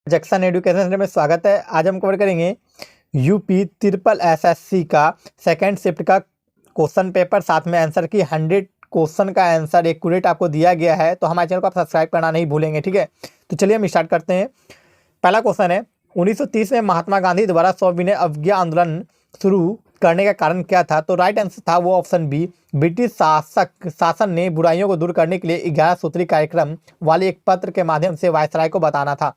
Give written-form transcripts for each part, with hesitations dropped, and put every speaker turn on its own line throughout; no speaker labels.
Jackson education centre में स्वागत है। आज हम कवर करेंगे यूपी ट्रिपल एसएससी का सेकंड शिफ्ट का क्वेश्चन पेपर, साथ में आंसर की 100 क्वेश्चन का आंसर एक्यूरेट आपको दिया गया है। तो हमारे चैनल को आप सब्सक्राइब करना नहीं भूलेंगे, ठीक है। तो चलिए हम स्टार्ट करते हैं। पहला क्वेश्चन है, 1930 में महात्मा गांधी द्वारा सविनय अवज्ञा आंदोलन शुरू करने का कारण क्या था? तो राइट आंसर था वो ऑप्शन बी, ब्रिटिश शासन ने बुराइयों को दूर करने के लिए 11 सूत्री कार्यक्रम वाले एक पत्र के माध्यम से वायसराय को बताना था।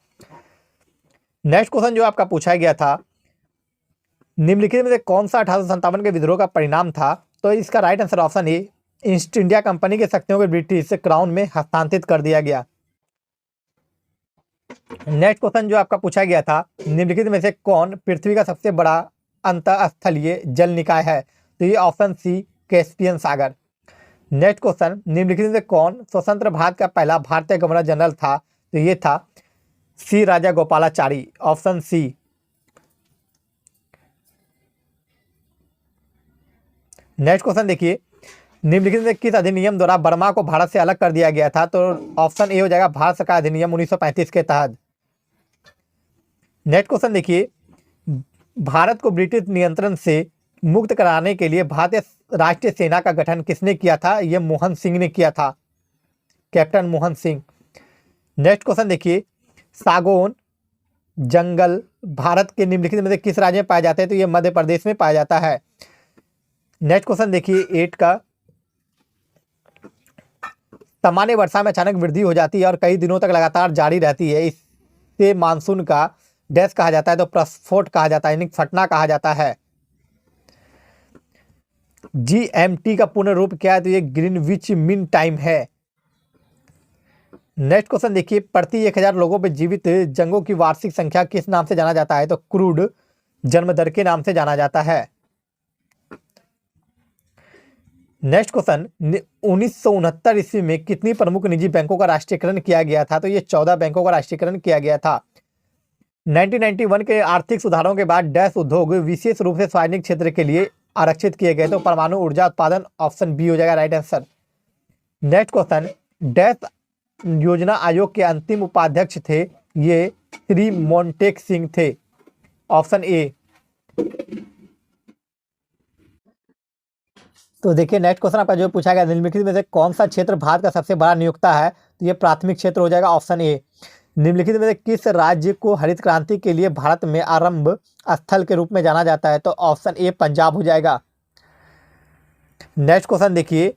नेक्स्ट क्वेश्चन जो आपका पूछा गया था, निम्नलिखित में से कौन सा 1857 के विद्रोह का परिणाम था? तो इसका right answer option A, east India company की शक्तियों को ब्रिटिश क्राउन में हस्तांतरित कर दिया गया। नेक्स्ट क्वेश्चन जो आपका पूछा गया था, निम्नलिखित में से कौन पृथ्वी का सबसे बड़ा अंतःस्थलीय जल निकाय है? तो ये ऑप्शन सी, कैस्पियन सागर। नेक्स्ट क्वेश्चन, निम्नलिखित में से कौन स्वतंत्र भारत का पहला भारतीय गवर्नर जनरल था? तो ये था C, Rajagopalachari, option C. Next question देखिए, निम्नलिखित में किस अधिनियम द्वारा बर्मा को भारत से अलग कर दिया गया था? तो ऑप्शन ए हो जाएगा भारत सरकार अधिनियम 1935 के तहत। नेक्स्ट क्वेश्चन देखिए, भारत को ब्रिटिश नियंत्रण से मुक्त कराने के लिए भारतीय राष्ट्रीय सेना का गठन किसने किया था? यह मोहन सिंह ने किया था, captain Mohan Singh. Next question देखिए, सागौन जंगल भारत के निम्नलिखित में से किस राज्य में पाए जाते हैं? तो ये मध्य प्रदेश में पाया जाता है। नेक्स्ट क्वेश्चन देखिए 8 का, सामान्य वर्षा में अचानक वृद्धि हो जाती है और कई दिनों तक लगातार जारी रहती है, इससे मानसून का डैश कहा जाता है? तो प्रस्फोट कहा जाता है, यानी फटना कहा जाता है। GMT का पूर्ण रूप क्या है? तो ये ग्रीनविच मीन टाइम है। नेक्स्ट क्वेश्चन देखिए, प्रति 1000 लोगों पर जीवित जंगों की वार्षिक संख्या किस नाम से जाना जाता है? तो क्रूड जन्म दर के नाम से जाना जाता है। नेक्स्ट क्वेश्चन, 1969 ईस्वी में कितनी प्रमुख निजी बैंकों का राष्ट्रीयकरण किया गया था? तो ये 14 बैंकों का राष्ट्रीयकरण किया गया था। 1991 के आर्थिक सुधारों के बाद डैश उद्योग विशेष रूप से सार्वजनिक क्षेत्र के लिए आरक्षित किए गए। तो परमाणु ऊर्जा उत्पादन, ऑप्शन बी हो जाएगा right answer. Next question, dash योजना आयोग के अंतिम उपाध्यक्ष थे? ये श्री मोन्टेक सिंह थे, ऑप्शन ए। तो देखिए नेक्स्ट क्वेश्चन आपका जो पूछा गया, निम्नलिखित में से कौन सा क्षेत्र भारत का सबसे बड़ा नियोक्ता है? तो ये प्राथमिक क्षेत्र हो जाएगा, ऑप्शन ए। निम्नलिखित में से किस राज्य को हरित क्रांति के लिए भारत में आरंभ स्थल के रूप में जाना जाता है? तो ऑप्शन ए, पंजाब हो जाएगा। नेक्स्ट क्वेश्चन देखिए,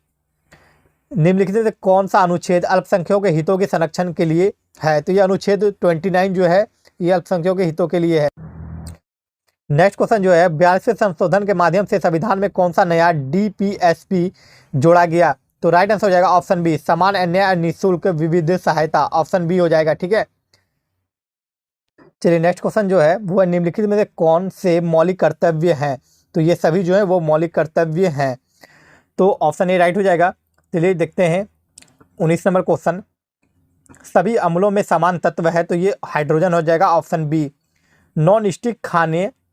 निम्नलिखित में से कौन सा अनुच्छेद अल्पसंख्यकों के हितों के संरक्षण के लिए है? तो ये अनुच्छेद 29 जो है ये अल्पसंख्यकों के हितों के लिए है। नेक्स्ट क्वेश्चन जो है, 42वें संशोधन के माध्यम से संविधान में कौन सा नया DPSP जोड़ा गया? तो राइट आंसर हो जाएगा ऑप्शन बी, समान, अन्याय और निःशुल्क विविध सहायता, ऑप्शन बी हो जाएगा, ठीक है। चलिए नेक्स्ट क्वेश्चन जो है वो निम्नलिखित में से कौन से मौलिक कर्तव्य हैं? तो ये सभी जो है वो मौलिक कर्तव्य हैं, तो ऑप्शन ए राइट हो जाएगा। चलिए देखते हैं 19 नंबर क्वेश्चन, सभी अम्लों में समान तत्व है? तो ये हाइड्रोजन हो जाएगा, ऑप्शन बी। नॉन स्टिक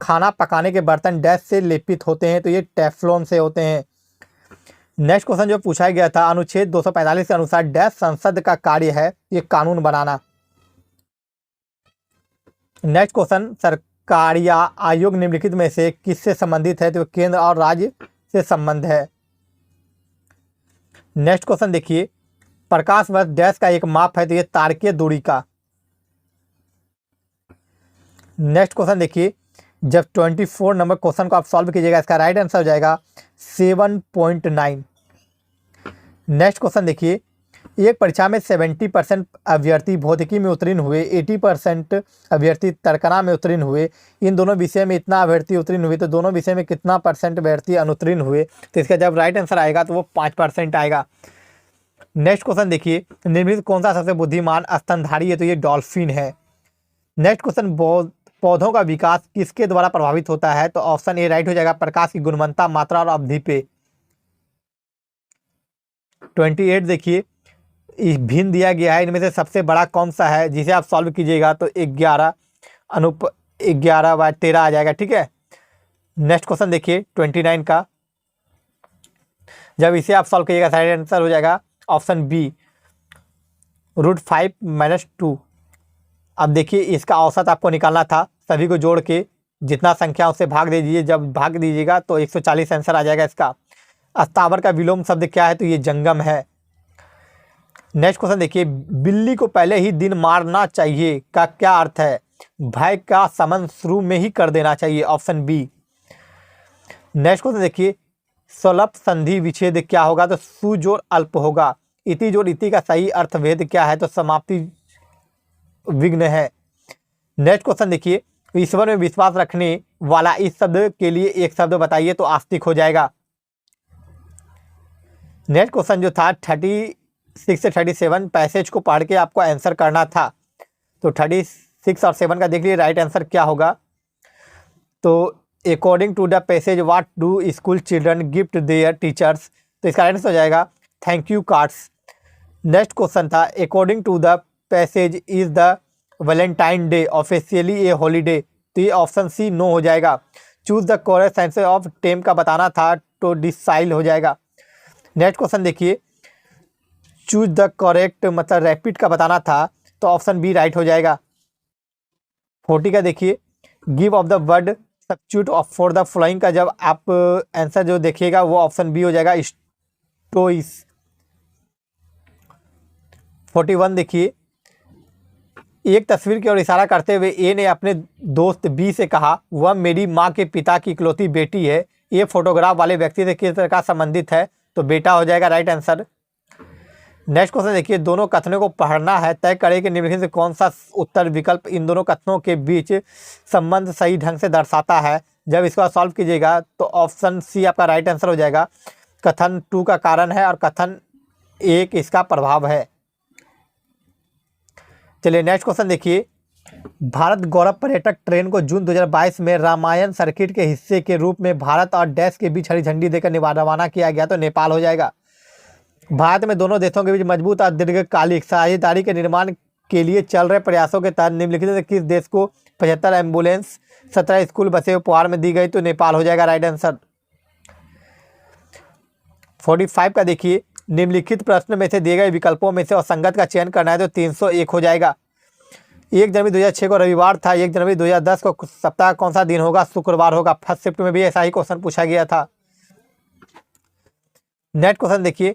खाना पकाने के बर्तन डैश से लेपित होते हैं? तो ये टेफ्लॉन से होते हैं। नेक्स्ट क्वेश्चन जो पूछा गया था, अनुच्छेद 245 के अनुसार डैश संसद का कार्य है? ये कानून बनाना। नेक्स्ट क्वेश्चन, सरकारिया आयोग निम्नलिखित में से किससे संबंधित है? तो केंद्र और राज्य से संबंध है। नेक्स्ट क्वेश्चन देखिए, प्रकाश वर्ष डैश का एक माप है? तो ये तारकीय दूरी का। नेक्स्ट क्वेश्चन देखिए, जब 24 नंबर क्वेश्चन को आप सॉल्व कीजिएगा, इसका राइट आंसर हो जाएगा 7.9। नेक्स्ट क्वेश्चन देखिए, एक परीक्षा में 70% अभ्यर्थी भौतिकी में उत्तीर्ण हुए, 80% अभ्यर्थी तर्कना में उत्तीर्ण हुए। इन दोनों विषय में इतना अभ्यर्थी उत्तीर्ण हुए, तो दोनों विषय में कितना % अभ्यर्थी अनुत्तीर्ण हुए? तो इसका जब राइट आंसर आएगा तो वो 5% आएगा। नेक्स्ट क्वेश्चन देखिए, निम्नलिखित कौन सा सबसे बुद्धिमान स्तनधारी है? तो ये डॉल्फिन है। नेक्स्ट क्वेश्चन, पौधों का विकास किसके द्वारा प्रभावित होता है? तो ऑप्शन ए राइट हो जाएगा, प्रकाश की गुणवत्ता, मात्रा और अवधि पे। 28 देखिए, भिन्न दिया गया है, इनमें से सबसे बड़ा कौन सा है? जिसे आप सॉल्व कीजिएगा तो 11/13 आ जाएगा, ठीक है। नेक्स्ट क्वेश्चन देखिए 29 का, जब इसे आप सॉल्व कीजिएगा राइट आंसर हो जाएगा ऑप्शन बी, √5 - 2। अब देखिए इसका औसत आपको निकालना था, सभी को जोड़ के जितना संख्या उससे भाग दीजिए, जब भाग दीजिएगा तो 140 आंसर आ जाएगा इसका। अस्तावर का विलोम शब्द क्या है, तो ये जंगम है। नेक्स्ट क्वेश्चन देखिए, बिल्ली को पहले ही दिन मारना चाहिए का क्या अर्थ है? भय का समन शुरू में ही कर देना चाहिए, ऑप्शन बी। नेक्स्ट क्वेश्चन देखिए, स्वल्प संधि विच्छेद क्या होगा, तो सु जोड़ अल्प होगा। इति जोड़ इति का सही अर्थभेद क्या है, तो समाप्ति विघ्न है। नेक्स्ट क्वेश्चन देखिए, ईश्वर में विश्वास रखने वाला इस शब्द के लिए एक शब्द बताइए, तो आस्तिक हो जाएगा। नेक्स्ट क्वेश्चन जो था 36 से 37 पैसेज को पढ़ के आपको आंसर करना था, तो 36 और 7 का देख लीजिए राइट आंसर क्या होगा। तो according to the passage what do school children gift their teachers, तो इसका आंसर हो जाएगा thank you cards. Next question था according to the passage is the Valentine day officially a holiday, तो ये ऑप्शन सी नो हो जाएगा। Choose the correct answer of tame का बताना था, तो डिसाइल हो जाएगा। नेक्स्ट क्वेश्चन देखिए, चूज द करेक्ट मतलब रैपिड का बताना था, तो ऑप्शन बी राइट हो जाएगा। 40 का देखिए, give of the word substitute of for the flowing का जब आप आंसर जो देखिएगा वो ऑप्शन बी हो जाएगा, स्टोइस। 41 देखिए, एक तस्वीर की ओर इशारा करते हुए ए ने अपने दोस्त बी से कहा, वह मेरी माँ के पिता की इकलौती बेटी है, ये फोटोग्राफ वाले व्यक्ति से किस तरह का संबंधित है, तो बेटा हो जाएगा राइट आंसर। नेक्स्ट क्वेश्चन देखिए, दोनों कथनों को पढ़ना है, तय करें कि निम्नलिखित से कौन सा उत्तर विकल्प इन दोनों कथनों के बीच संबंध सही ढंग से दर्शाता है। जब इसको सॉल्व कीजिएगा तो ऑप्शन सी आपका राइट आंसर हो जाएगा। कथन 2 का कारण है और कथन 1 इसका प्रभाव है। चलिए नेक्स्ट क्वेश्चन देखिए, भारत गौरव पर्यटक ट्रेन को जून 2022 में रामायण सर्किट के हिस्से के रूप में भारत और डैश के बीच हरी झंडी देकर रवाना किया गया, तो नेपाल हो जाएगा। भारत में दोनों देशों के बीच मजबूत और दीर्घकालिक साझेदारी के निर्माण के लिए चल रहे प्रयासों के तहत निम्नलिखित में किस देश को 75 एम्बुलेंस 17 स्कूल बसें उपहार में दी गई, तो नेपाल हो जाएगा राइट आंसर। 45 का देखिए, निम्नलिखित प्रश्न में से दिए गए विकल्पों में से असंगत का चयन करना है, तो 301 हो जाएगा। 1 जनवरी 2006 को रविवार था, 1 जनवरी 2010 को सप्ताह कौन सा दिन होगा, शुक्रवार होगा। फर्स्ट शिफ्ट में भी ऐसा ही क्वेश्चन पूछा गया था। नेक्स्ट क्वेश्चन देखिए,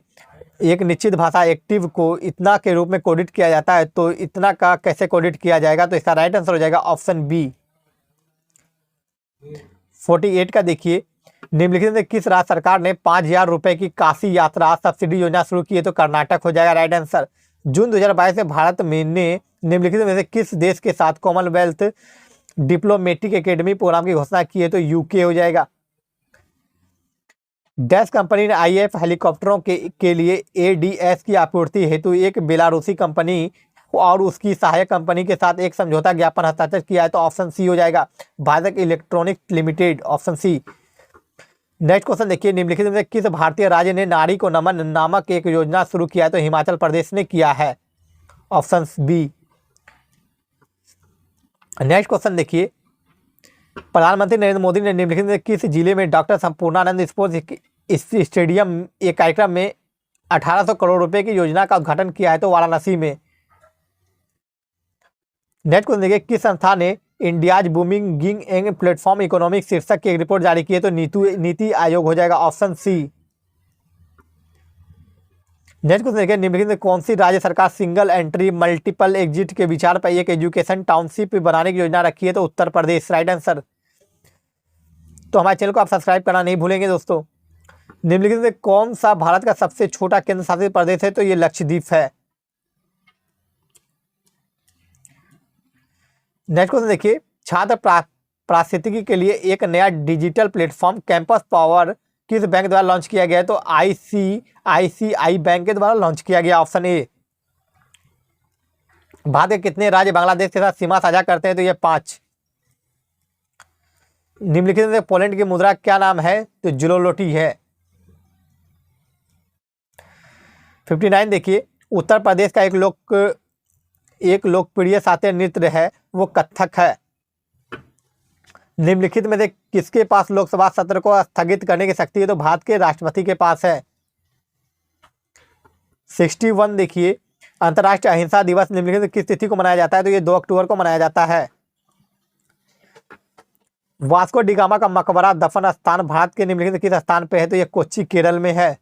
एक निश्चित भाषा एक्टिव को इतना के रूप में कोडिट किया जाता है, तो इतना का कैसे कोडिट किया जाएगा, तो इसका राइट आंसर हो जाएगा ऑप्शन बी। 48 का देखिए, निम्नलिखित में किस राज्य सरकार ने 5,000 रुपए की काशी यात्रा सब्सिडी योजना शुरू की है, तो कर्नाटक हो जाएगा राइट आंसर। जून 2022 में भारत में ने निम्नलिखित में से किस देश के साथ कॉमनवेल्थ डिप्लोमेटिक एकेडमी प्रोग्राम की घोषणा की है, तो यूके हो जाएगा। डैश कंपनी ने आईएफ हेलीकॉप्टरों के लिए एडीएस की आपूर्ति हेतु एक बेलारूसी कंपनी और उसकी सहायक कंपनी के साथ एक समझौता ज्ञापन हस्ताक्षर किया है, तो ऑप्शन सी हो जाएगा, Bharat Electronics Limited, option C. Next question देखिए, निम्नलिखित में से किस भारतीय राज्य ने नारी को नमन नामक एक योजना शुरू किया है, तो हिमाचल प्रदेश ने किया है, ऑप्शन बी। नेक्स्ट क्वेश्चन देखिए, प्रधानमंत्री नरेंद्र मोदी ने निम्नलिखित में किस जिले में डॉक्टर संपूर्णानंद स्पोर्ट्स स्टेडियम एक कार्यक्रम में 1800 करोड़ रुपए की योजना का उद्घाटन किया है, तो वाराणसी में। नेक्स्ट क्वेश्चन देखिए, किस संस्था ने India's booming gig and platform economic शीर्षक की एक रिपोर्ट जारी की है, तो नीति आयोग हो जाएगा, ऑप्शन सी। नेक्स्ट क्वेश्चन देखिए, निम्नलिखित में कौन सी राज्य सरकार सिंगल एंट्री मल्टीपल एग्जिट के विचार पर एक एजुकेशन टाउनशिप बनाने की योजना रखी है, तो उत्तर प्रदेश राइट आंसर। तो हमारे चैनल को आप सब्सक्राइब करना नहीं भूलेंगे दोस्तों। निम्नलिखित में कौन सा भारत का सबसे छोटा केंद्र शासित प्रदेश है, तो ये लक्षद्वीप है। नेक्स्ट क्वेश्चन देखिए, छात्र पारिस्थितिकी के लिए एक नया डिजिटल प्लेटफॉर्म कैंपस पावर किस बैंक द्वारा लॉन्च किया गया है, तो आईसीआईसीआई बैंक के द्वारा लॉन्च किया गया, ऑप्शन ए। भारत के कितने राज्य बांग्लादेश के साथ सीमा साझा करते हैं, तो ये 5। निम्नलिखित में पोलैंड की मुद्रा क्या नाम है, तो जुलोलोटी है। 59 देखिए, उत्तर प्रदेश का एक लोकप्रिय शास्त्रीय नृत्य है, वो कथक है। निम्नलिखित में से किसके पास लोकसभा सत्र को स्थगित करने की शक्ति है, तो भारत के राष्ट्रपति के पास है। 61 देखिए, अंतर्राष्ट्रीय अहिंसा दिवस निम्नलिखित किस तिथि को मनाया जाता है? तो ये 2 अक्टूबर को मनाया जाता है। वास्को डी गामा का मकबरा दफन स्थान भारत के निम्नलिखित किस स्थान पे है? तो ये कोच्चि केरल में है।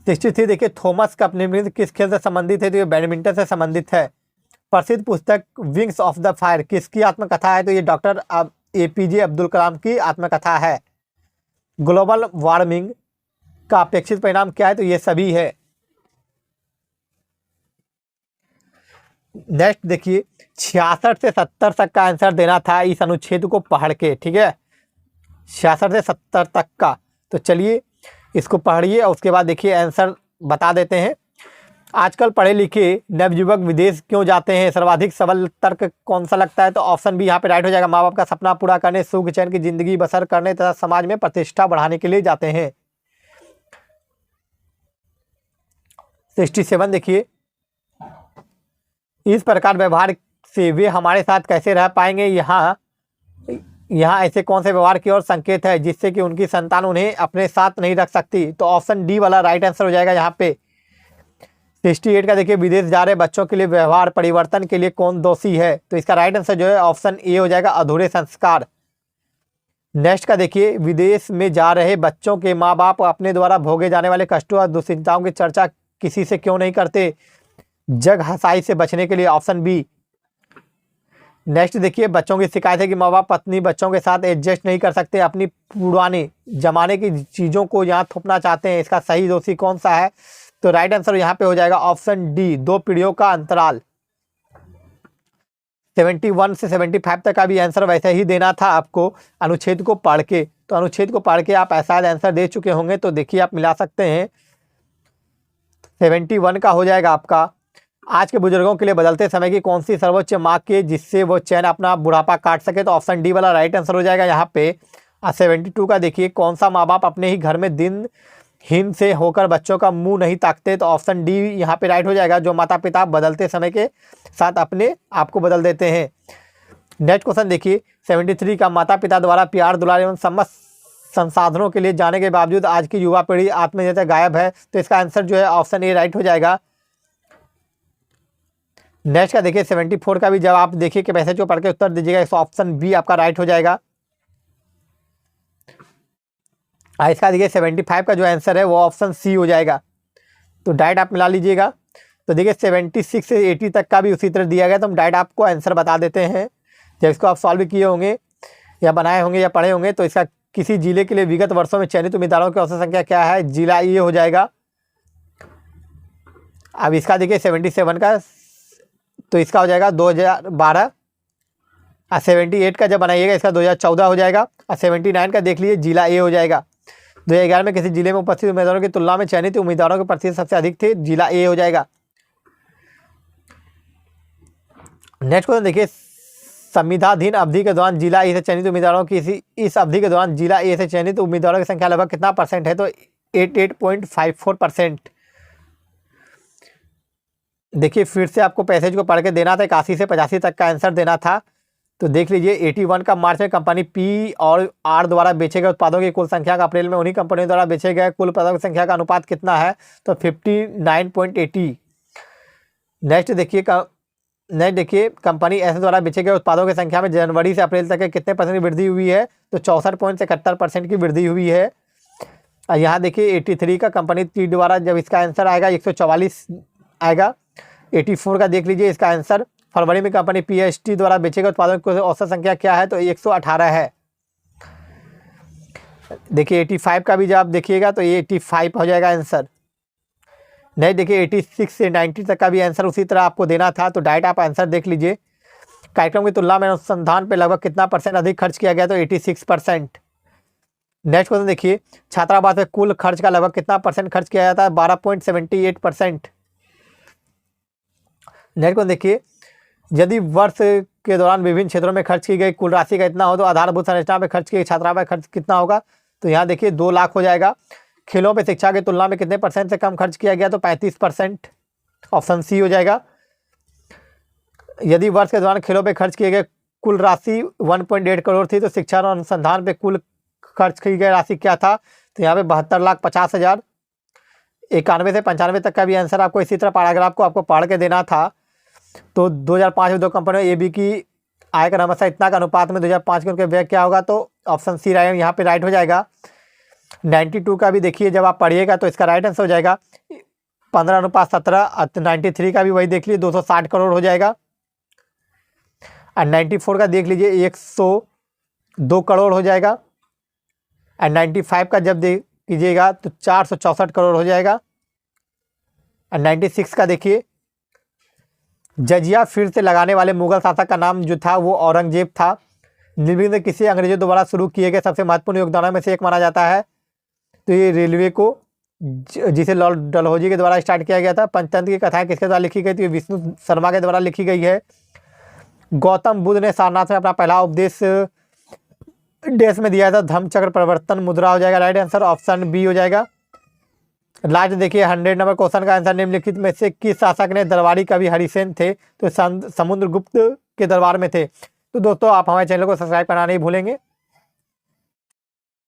63 देखिए, थॉमस कप निम्नलिखित किस खेल से संबंधित है? तो ये बैडमिंटन से संबंधित है। प्रसिद्ध पुस्तक विंग्स ऑफ द फायर किसकी आत्मकथा है? तो ये डॉक्टर APJ अब्दुल कलाम की आत्मकथा है। ग्लोबल वार्मिंग का अपेक्षित परिणाम क्या है? तो ये सभी है। नेक्स्ट देखिए, 66 से 70 तक का आंसर देना था इस अनुच्छेद को पढ़ के, ठीक है, 66 से 70 तक का। तो चलिए इसको पढ़िए और उसके बाद देखिए आंसर बता देते हैं। आजकल पढ़े लिखे नवयुवक विदेश क्यों जाते हैं? सर्वाधिक सबल तर्क कौन सा लगता है? तो ऑप्शन बी यहाँ पे राइट हो जाएगा। माँ बाप का सपना पूरा करने, सुख चैन की जिंदगी बसर करने तथा समाज में प्रतिष्ठा बढ़ाने के लिए जाते हैं। 67 देखिए, इस प्रकार व्यवहार से वे हमारे साथ कैसे रह पाएंगे? यहाँ ऐसे कौन से व्यवहार की ओर संकेत है जिससे कि उनकी संतान उन्हें अपने साथ नहीं रख सकती? तो ऑप्शन डी वाला राइट आंसर हो जाएगा यहाँ पे। 68 का देखिए, विदेश जा रहे बच्चों के लिए व्यवहार परिवर्तन के लिए कौन दोषी है? तो इसका राइट आंसर जो है ऑप्शन ए हो जाएगा, अधूरे संस्कार। नेक्स्ट का देखिए, विदेश में जा रहे बच्चों के माँ बाप अपने द्वारा भोगे जाने वाले कष्टों और दुश्चिंताओं की चर्चा किसी से क्यों नहीं करते? जग हंसाई से बचने के लिए, ऑप्शन बी। नेक्स्ट देखिए, बच्चों की शिकायत है कि माँ बाप पत्नी बच्चों के साथ एडजस्ट नहीं कर सकते, अपनी पुराने जमाने की चीज़ों को यहाँ थोपना चाहते हैं। इसका सही दोषी कौन सा है? तो राइट आंसर यहाँ पे हो जाएगा ऑप्शन डी, 2 पीढ़ियों का अंतराल। 71 से 75 तक का भी आंसर वैसे ही देना था आपको अनुच्छेद को पढ़ के। तो अनुच्छेद को पढ़ के आप ऐसा आंसर दे चुके होंगे, तो देखिए आप मिला सकते हैं। 71 का हो जाएगा आपका, आज के बुजुर्गों के लिए बदलते समय की कौन सी सर्वोच्च मांग की जिससे वो चैन अपना बुढ़ापा काट सके? तो ऑप्शन डी वाला राइट आंसर हो जाएगा यहाँ पे। 72 का देखिए, कौन सा माँ बाप अपने ही घर में दिन हीन से होकर बच्चों का मुंह नहीं ताकते? तो ऑप्शन डी यहाँ पे राइट हो जाएगा, जो माता पिता बदलते समय के साथ अपने आप को बदल देते हैं। नेक्स्ट क्वेश्चन देखिए, 73 का, माता पिता द्वारा प्यार दुलार एवं समस्त संसाधनों के लिए जाने के बावजूद आज की युवा पीढ़ी आत्मनिर्भर गायब है। तो इसका आंसर जो है ऑप्शन ए राइट हो जाएगा। नेक्स्ट का देखिए, 74 का भी जब आप देखिए कि पैसे जो पढ़ के उत्तर दीजिएगा, इस ऑप्शन बी आपका राइट हो जाएगा। इसका देखिए 75 का जो आंसर है वो ऑप्शन सी हो जाएगा। तो डायरेक्ट आप मिला लीजिएगा। तो देखिए 76 से 80 तक का भी उसी तरह दिया गया, तो हम डायरेक्ट आपको आंसर बता देते हैं। जब इसको आप सॉल्व किए होंगे या बनाए होंगे या पढ़े होंगे, तो इसका किसी जिले के लिए विगत वर्षों में चयनित उम्मीदवारों की औसत संख्या क्या है? जिला ये हो जाएगा। अब इसका देखिए 77 का, तो इसका हो जाएगा 2012। 78 का जब बनाइएगा इसका 2014 हो जाएगा। 79 का देख लीजिए, जिला ए हो जाएगा। 2011 में किसी जिले में उपस्थित उम्मीदवारों की तुलना में चयनित उम्मीदवारों के प्रतिशत सबसे अधिक थे, जिला ए हो जाएगा। नेक्स्ट क्वेश्चन देखिए, संविधाधीन अवधि के दौरान जिला ए से चयनित उम्मीदवारों की इस अवधि के दौरान जिला ए से चयनित उम्मीदवारों की संख्या लगभग कितना % है? तो 88.54%। देखिए फिर से आपको पैसेज को पढ़ के देना था, 81 से 85 तक का आंसर देना था। तो देख लीजिए 81 का, मार्च में कंपनी पी और आर द्वारा बेचे गए उत्पादों की कुल संख्या का अप्रैल में उन्हीं कंपनियों द्वारा बेचे गए कुल उत्पादों की संख्या का अनुपात कितना है? तो 59.80। नेक्स्ट देखिए कंपनी एस द्वारा बेचे गए उत्पादों की संख्या में जनवरी से अप्रैल तक के कितने % की वृद्धि हुई है? तो 64.71% की वृद्धि हुई है। यहाँ देखिए 83 का, कंपनी टी द्वारा जब इसका आंसर आएगा 144 आएगा। 84 का देख लीजिए, इसका आंसर फरवरी में कंपनी पीएसटी द्वारा बेचे गए उत्पादों की औसत संख्या क्या है? तो 118 है। देखिए 85 का भी जब आप देखिएगा तो ये 85 हो जाएगा आंसर। नहीं देखिए 86 से 90 तक का भी आंसर उसी तरह आपको देना था। तो डायरेक्ट आप आंसर देख लीजिए। कार्यक्रम की तुलना में अनुसंधान पे लगभग कितना % अधिक खर्च किया गया? तो 86%। नेक्स्ट क्वेश्चन देखिए, छात्रावास में कुल खर्च का लगभग कितना % खर्च किया जाता है? 12.78%। नेक्स्ट क्वेश्चन देखिए, यदि वर्ष के दौरान विभिन्न क्षेत्रों में खर्च की गई कुल राशि का इतना हो तो आधारभूत संरचना पे खर्च की छात्रावास खर्च कितना होगा? तो यहाँ देखिए 2 लाख हो जाएगा। खेलों पे शिक्षा की तुलना में कितने % से कम खर्च किया गया? तो 35%, ऑप्शन सी हो जाएगा। यदि वर्ष के दौरान खेलों पे खर्च किए गए कुल राशि 1.8 करोड़ थी तो शिक्षा और अनुसंधान पे कुल खर्च की गई राशि क्या था? तो यहाँ पे 72,50,000। 91 से 95 तक का भी आंसर आपको इसी तरह पैराग्राफ को आपको पढ़ के देना था। तो 2005 में दो कंपनियों ए बी की आय का हमेशा इतना का अनुपात में 2005 के उनके व्यय क्या होगा, तो ऑप्शन सी यहाँ पे राइट हो जाएगा। 92 का भी देखिए जब आप पढ़िएगा तो इसका राइट आंसर हो जाएगा 15:17। 93 का भी वही देख लीजिए 260 करोड़ हो जाएगा। और 94 का देख लीजिए 102 करोड़ हो जाएगा। और 95 का जब देख कीजिएगा तो 464 करोड़ हो जाएगा। और 96 का देखिए जजिया फिर से लगाने वाले मुगल शासक का नाम जो था वो औरंगजेब था। निम्नलिखित किसी अंग्रेजों द्वारा शुरू किए गए सबसे महत्वपूर्ण योगदानों में से एक माना जाता है। तो ये रेलवे को जिसे लॉर्ड डलहौजी के द्वारा स्टार्ट किया गया था। पंचतंत्र की कथाएं किसके द्वारा लिखी गई थी? विष्णु शर्मा के द्वारा लिखी गई है। गौतम बुद्ध ने सारनाथ में अपना पहला उपदेश देश में दिया था। धम्मचक्र प्रवर्तन मुद्रा हो जाएगा राइट आंसर, ऑप्शन बी हो जाएगा। लास्ट देखिए 100 नंबर क्वेश्चन का आंसर निम्नलिखित में से किस शासक ने दरबारी कवि हरिसेन थे? तो समुद्रगुप्त के दरबार में थे। तो दोस्तों आप हमारे चैनल को सब्सक्राइब करना नहीं भूलेंगे।